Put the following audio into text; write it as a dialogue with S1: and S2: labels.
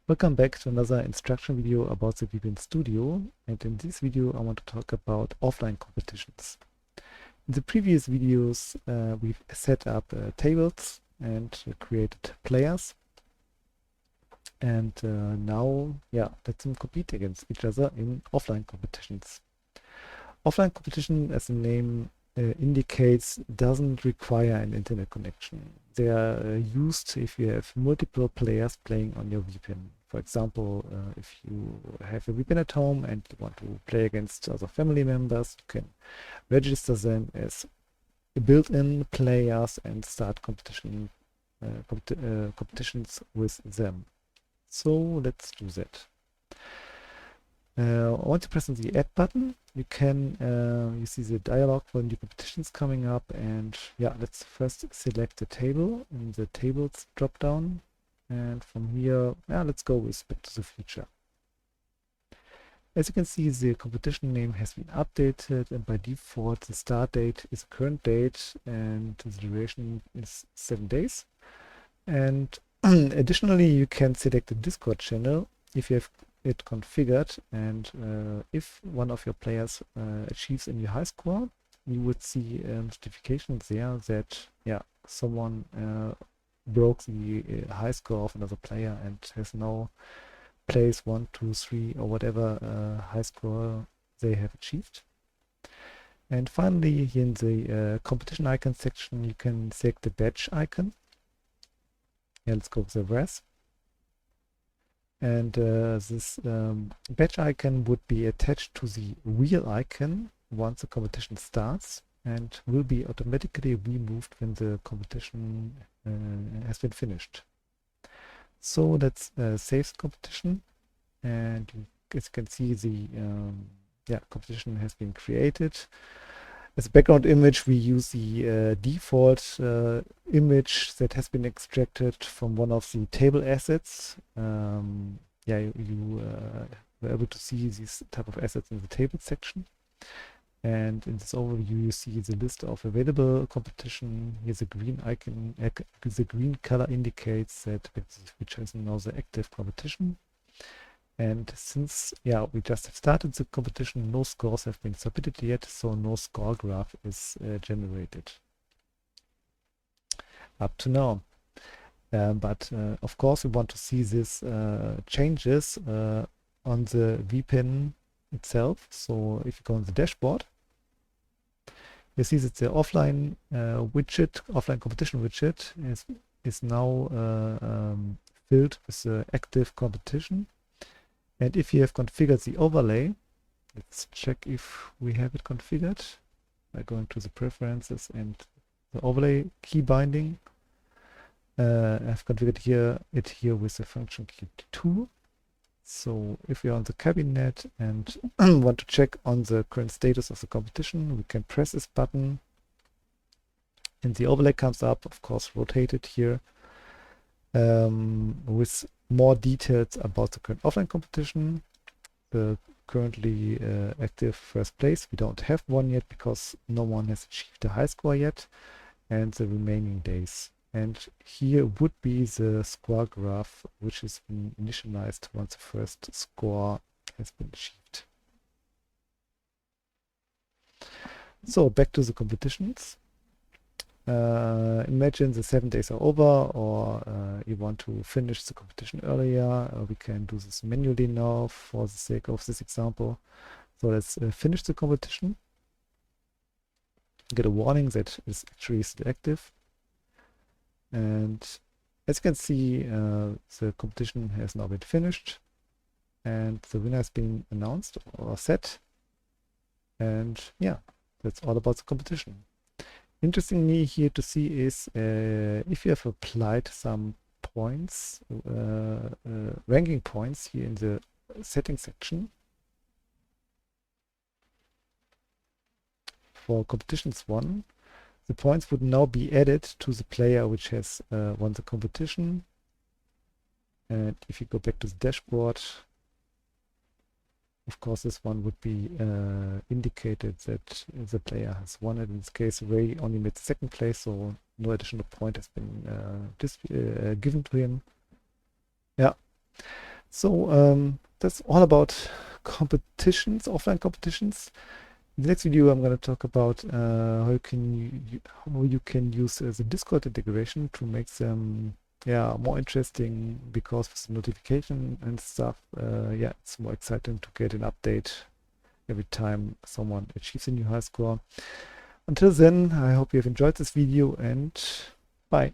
S1: Welcome back to another instruction video about the vpin-studio, and in this video I want to talk about offline competitions. In the previous videos we've set up tables and created players, and now let them compete against each other in offline competitions. Offline competition, as the name indicates, doesn't require an internet connection. They are used if you have multiple players playing on your vpin. For example, if you have a vpin at home and you want to play against other family members, you can register them as built-in players and start competitions with them. So let's do that. Once you press on the add button, you can you see the dialog for new competitions coming up, and let's first select the table in the tables drop down, and from here let's go with Back to the Future. As you can see, the competition name has been updated, and by default the start date is the current date and the duration is 7 days. And additionally, you can select the Discord channel if you have it configured, and if one of your players achieves a new high score, you would see notifications there that someone broke the high score of another player and has now placed 1, 2, 3 or whatever high score they have achieved. And finally, here in the competition icon section, you can select the badge icon. Let's go with the res. And this badge icon would be attached to the wheel icon once the competition starts, and will be automatically removed when the competition has been finished. So let's save the competition, and as you can see, the competition has been created. As a background image, we use the default image that has been extracted from one of the table assets. You were able to see these type of assets in the table section. And in this overview, you see the list of available competition. Here's a green icon. The green color indicates that which is now the active competition. And since we just have started the competition, no scores have been submitted yet, so no score graph is generated up to now. But of course, we want to see these changes on the vpin itself. So if you go on the dashboard, you see that the offline offline competition widget is now filled with the active competition. And if you have configured the overlay, let's check if we have it configured by going to the preferences and the overlay key binding. I've configured it here with the function key 2. So if we are on the cabinet and want to check on the current status of the competition, we can press this button and the overlay comes up, of course rotated here, with more details about the current offline competition. The currently active first place, we don't have one yet because no one has achieved a high score yet, and the remaining days. And here would be the score graph, which is been initialized once the first score has been achieved. So back to the competitions. Imagine the 7 days are over, or you want to finish the competition earlier. We can do this manually now for the sake of this example. So let's finish the competition. Get a warning that is actually still active. And as you can see, the competition has now been finished and the winner has been announced or set. And that's all about the competition. Interestingly here to see is if you have applied some points, ranking points here in the settings section for competitions 1, the points would now be added to the player which has won the competition. And if you go back to the dashboard, of course this one would be indicated that the player has won it. In this case, Ray only made the 2nd place, so no additional point has been given to him. So that's all about competitions, offline competitions. In the next video, I'm going to talk about how you can use the Discord integration to make them more interesting, because with the notification and stuff, it's more exciting to get an update every time someone achieves a new high score. Until then, I hope you have enjoyed this video, and bye.